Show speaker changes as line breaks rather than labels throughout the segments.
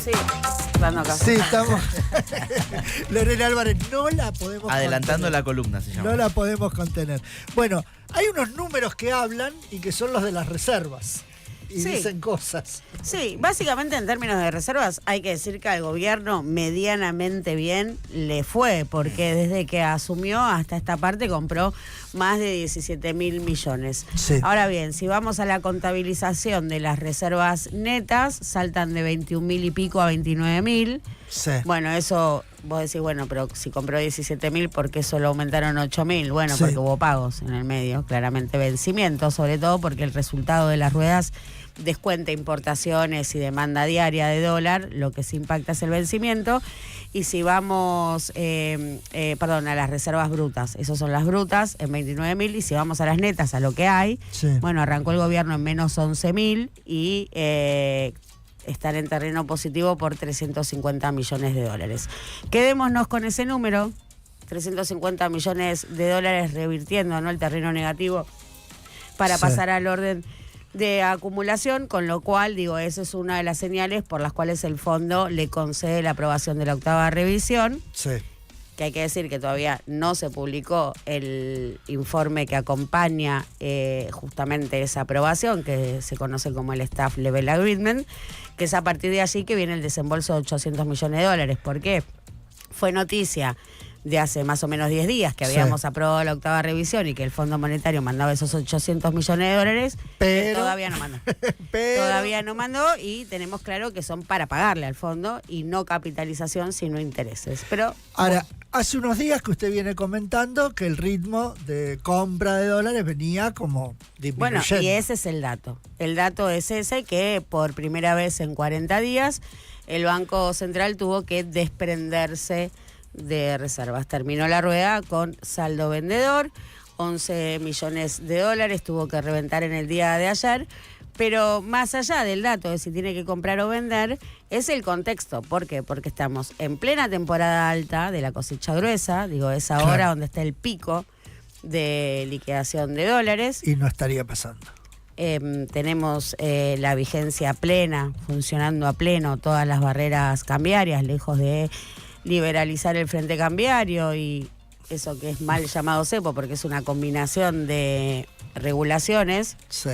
Sí, dando acá.
Sí, estamos. Lorena Álvarez, no la podemos
Adelantando
contener.
la columna se llama.
No la podemos contener. Bueno, hay unos números que hablan y que son los de las reservas. Y
Sí.
dicen cosas.
Sí, básicamente en términos de reservas hay que decir que al gobierno medianamente bien le fue, porque desde que asumió hasta esta parte compró más de 17.000 millones.
Sí.
Ahora bien, si vamos a la contabilización de las reservas netas, saltan de 21.000 y pico a 29.000.
Sí.
Bueno, eso vos decís, bueno, pero si compró 17.000, ¿por qué solo aumentaron 8.000? Bueno,
Sí.
porque hubo pagos en el medio, claramente vencimientos, sobre todo porque el resultado de las ruedas descuenta importaciones y demanda diaria de dólar, lo que se impacta es el vencimiento. Y si vamos, a las reservas brutas, esas son las brutas en 29.000, y si vamos a las netas, a lo que hay,
Sí.
bueno, arrancó el gobierno en menos 11.000 y están en terreno positivo por 350 millones de dólares. Quedémonos con ese número, 350 millones de dólares revirtiendo, ¿no?, el terreno negativo para
Sí.
pasar al orden de acumulación, con lo cual, digo, esa es una de las señales por las cuales el fondo le concede la aprobación de la octava revisión,
Sí.
que hay que decir que todavía no se publicó el informe que acompaña justamente esa aprobación, que se conoce como el Staff Level Agreement, que es a partir de allí que viene el desembolso de 800 millones de dólares. ¿Por qué? Fue noticia de hace más o menos 10 días que
Sí.
habíamos aprobado la octava revisión y que el Fondo Monetario mandaba esos 800 millones de dólares, que
Pero-
todavía no mandó.
Pero...
Todavía no mandó, y tenemos claro que son para pagarle al fondo y no capitalización, sino intereses. Pero
Ahora, hace unos días que usted viene comentando que el ritmo de compra de dólares venía como
bueno,
disminuyendo.
y ese es el dato. El dato es ese, que por primera vez en 40 días el Banco Central tuvo que desprenderse de reservas. Terminó la rueda con saldo vendedor, 11 millones de dólares tuvo que reventar en el día de ayer. Pero más allá del dato de si tiene que comprar o vender, es el contexto. ¿Por qué? Porque estamos en plena temporada alta de la cosecha gruesa, digo, es ahora
Claro.
donde está el pico de liquidación de dólares.
Y no estaría pasando.
Tenemos la vigencia plena, funcionando a pleno, todas las barreras cambiarias, lejos de liberalizar el frente cambiario y eso que es mal llamado cepo, porque es una combinación de regulaciones,
Sí.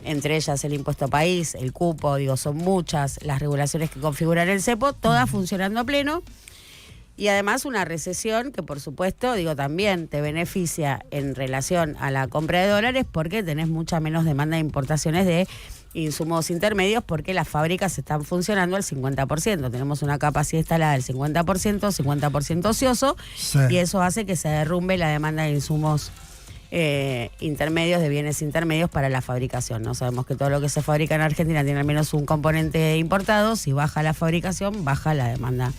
entre ellas el impuesto país, el cupo, digo, son muchas las regulaciones que configuran el cepo, todas funcionando a pleno. Y además una recesión que, por supuesto, digo, también te beneficia en relación a la compra de dólares, porque tenés mucha menos demanda de importaciones de insumos intermedios, porque las fábricas están funcionando al 50%. Tenemos una capacidad instalada del 50%, 50% ocioso,
Sí.
y eso hace que se derrumbe la demanda de insumos intermedios, de bienes intermedios para la fabricación, ¿no? Sabemos que todo lo que se fabrica en Argentina tiene al menos un componente importado. Si baja la fabricación, baja la demanda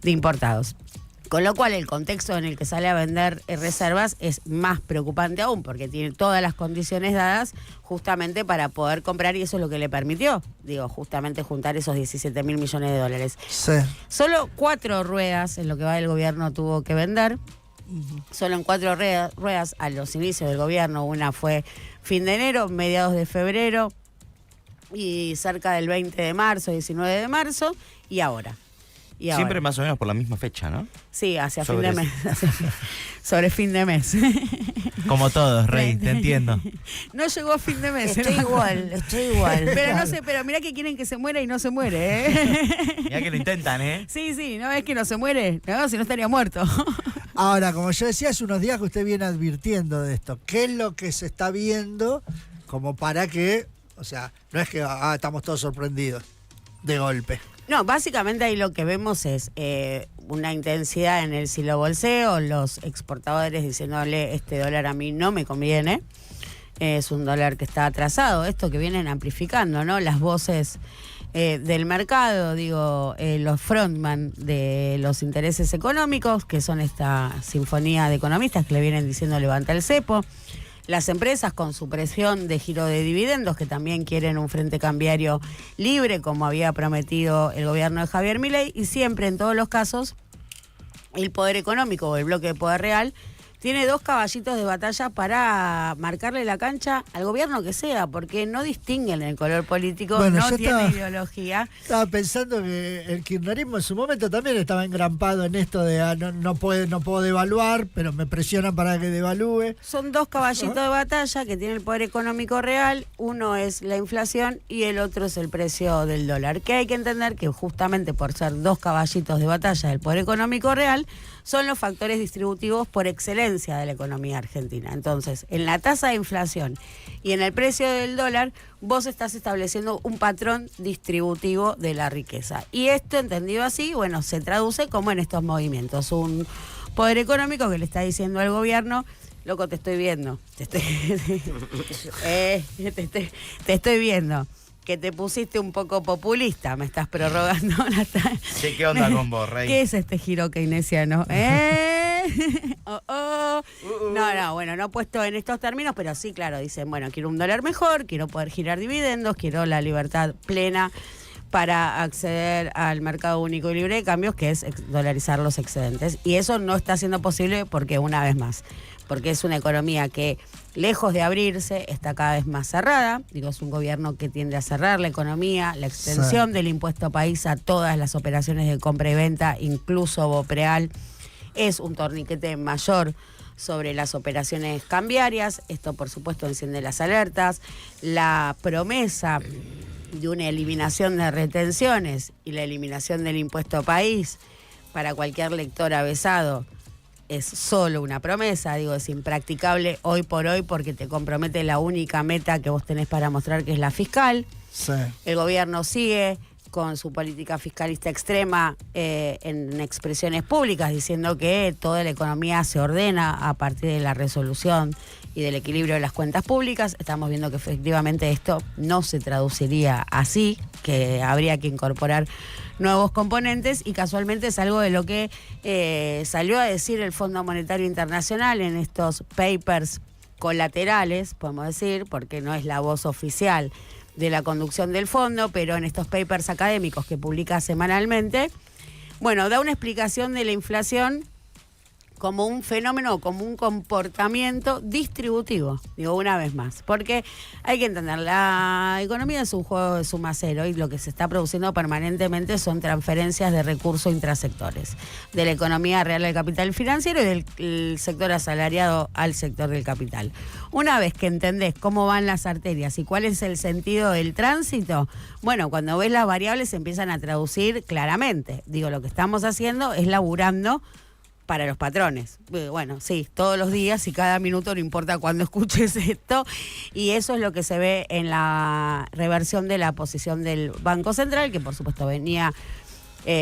de importados. Con lo cual el contexto en el que sale a vender reservas es más preocupante aún, porque tiene todas las condiciones dadas justamente para poder comprar, y eso es lo que le permitió, digo, justamente juntar esos 17.000 millones de dólares.
Sí.
Solo 4 ruedas en lo que va del gobierno tuvo que vender. Solo en 4 ruedas a los inicios del gobierno. Una fue fin de enero, mediados de febrero y cerca del 20 de marzo, 19 de marzo y ahora.
Siempre más o menos por la misma fecha, ¿no?
Sí, hacia
Sobre
fin de mes. Sobre fin de mes.
Como todos, Rey, te entiendo.
No llegó a fin de mes.
Estoy
¿no?
igual, estoy igual.
Pero no sé, pero mirá que quieren que se muera y no se muere, ¿eh?
Mirá que lo intentan, ¿eh?
Sí, sí, no es que no se muere, no, si no estaría muerto.
Ahora, como yo decía, hace unos días que usted viene advirtiendo de esto. ¿Qué es lo que se está viendo como para que, o sea, no es que estamos todos sorprendidos de golpe?
No, básicamente ahí lo que vemos es una intensidad en el silobolseo, los exportadores diciéndole, este dólar a mí no me conviene, es un dólar que está atrasado, esto que vienen amplificando, ¿no? Las voces del mercado, digo, los frontman de los intereses económicos, que son esta sinfonía de economistas que le vienen diciendo levanta el cepo. Las empresas con su presión de giro de dividendos, que también quieren un frente cambiario libre, como había prometido el gobierno de Javier Milei, y siempre, en todos los casos, el poder económico o el bloque de poder real, tiene 2 caballitos de batalla para marcarle la cancha al gobierno que sea, porque no distinguen el color político,
bueno,
no tiene ideología.
Estaba pensando que el kirchnerismo en su momento también estaba engrampado en esto de no puedo devaluar, pero me presionan para que devalúe.
Son 2 caballitos de batalla que tiene el poder económico real, uno es la inflación y el otro es el precio del dólar, que hay que entender que justamente por ser 2 caballitos de batalla del poder económico real, son los factores distributivos por excelencia de la economía argentina. Entonces, en la tasa de inflación y en el precio del dólar, vos estás estableciendo un patrón distributivo de la riqueza. Y esto, entendido así, bueno, se traduce como en estos movimientos. Un poder económico que le está diciendo al gobierno: loco, te estoy viendo, te estoy viendo. Que te pusiste un poco populista, me estás prorrogando.
Sí, ¿qué onda con vos, Rey?
¿Qué es este giro keynesiano? No, bueno, no puesto en estos términos, pero sí, claro, dicen, bueno, quiero un dólar mejor, quiero poder girar dividendos, quiero la libertad plena para acceder al mercado único y libre de cambios, que es dolarizar los excedentes. Y eso no está siendo posible porque, una vez más, porque es una economía que, lejos de abrirse, está cada vez más cerrada. Digo, es un gobierno que tiende a cerrar la economía, la extensión del impuesto país a todas las operaciones de compra y venta, incluso Bopreal, es un torniquete mayor sobre las operaciones cambiarias. Esto, por supuesto, enciende las alertas. La promesa de una eliminación de retenciones y la eliminación del impuesto país para cualquier lector avesado es solo una promesa, digo, es impracticable hoy por hoy porque te compromete la única meta que vos tenés para mostrar, que es la fiscal.
Sí.
El gobierno sigue con su política fiscalista extrema en expresiones públicas, diciendo que toda la economía se ordena a partir de la resolución y del equilibrio de las cuentas públicas. Estamos viendo que efectivamente esto no se traduciría así, que habría que incorporar nuevos componentes, y casualmente es algo de lo que salió a decir el Fondo Monetario Internacional en estos papers colaterales, podemos decir, porque no es la voz oficial de la conducción del fondo, pero en estos papers académicos que publica semanalmente, bueno, da una explicación de la inflación como un fenómeno, como un comportamiento distributivo, digo una vez más, porque hay que entender, la economía es un juego de suma cero y lo que se está produciendo permanentemente son transferencias de recursos intrasectores, de la economía real al capital financiero y del sector asalariado al sector del capital. Una vez que entendés cómo van las arterias y cuál es el sentido del tránsito, bueno, cuando ves las variables se empiezan a traducir claramente. Digo, lo que estamos haciendo es laburando para los patrones. Bueno, sí, todos los días y cada minuto, no importa cuándo escuches esto, y eso es lo que se ve en la reversión de la posición del Banco Central, que por supuesto venía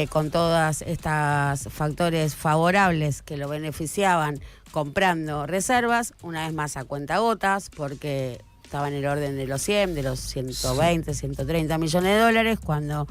con todas estas factores favorables que lo beneficiaban comprando reservas, una vez más a cuentagotas, porque estaba en el orden de los 100, de los 120, 130 millones de dólares, cuando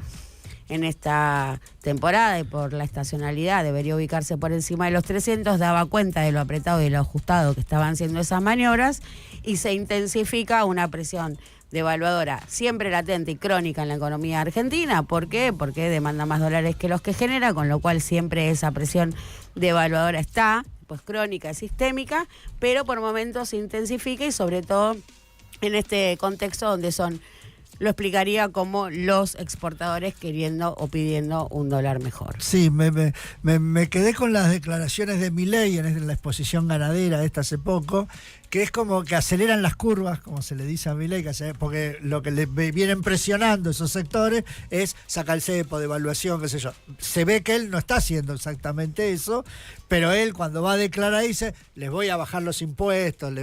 en esta temporada y por la estacionalidad debería ubicarse por encima de los 300, daba cuenta de lo apretado y de lo ajustado que estaban siendo esas maniobras, y se intensifica una presión devaluadora siempre latente y crónica en la economía argentina. ¿Por qué? Porque demanda más dólares que los que genera, con lo cual siempre esa presión devaluadora está, pues crónica y sistémica, pero por momentos se intensifica, y sobre todo en este contexto donde lo explicaría como los exportadores queriendo o pidiendo un dólar mejor.
Sí, me quedé con las declaraciones de Milei en la exposición ganadera esta hace poco, que es como que aceleran las curvas, como se le dice a Milei, porque lo que le vienen presionando esos sectores es sacar el cepo, devaluación, qué sé yo. Se ve que él no está haciendo exactamente eso, pero él cuando va a declarar dice, les voy a bajar los impuestos,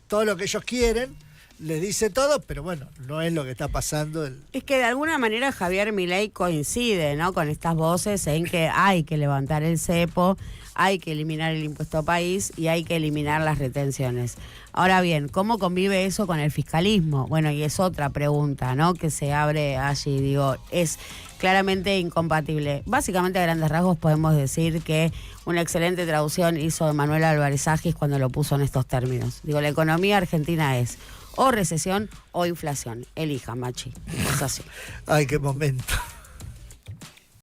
todo lo que ellos quieren, les dice todo, pero bueno, no es lo que está pasando.
Es que de alguna manera Javier Milei coincide, ¿no?, con estas voces en que hay que levantar el cepo, hay que eliminar el impuesto país y hay que eliminar las retenciones. Ahora bien, ¿cómo convive eso con el fiscalismo? Bueno, y es otra pregunta, ¿no?, que se abre allí. Digo, es claramente incompatible. Básicamente, a grandes rasgos, podemos decir que una excelente traducción hizo Manuel Álvarez Agis cuando lo puso en estos términos. Digo, la economía argentina es o recesión o inflación. Elija, machi. Es así.
Ay, qué momento.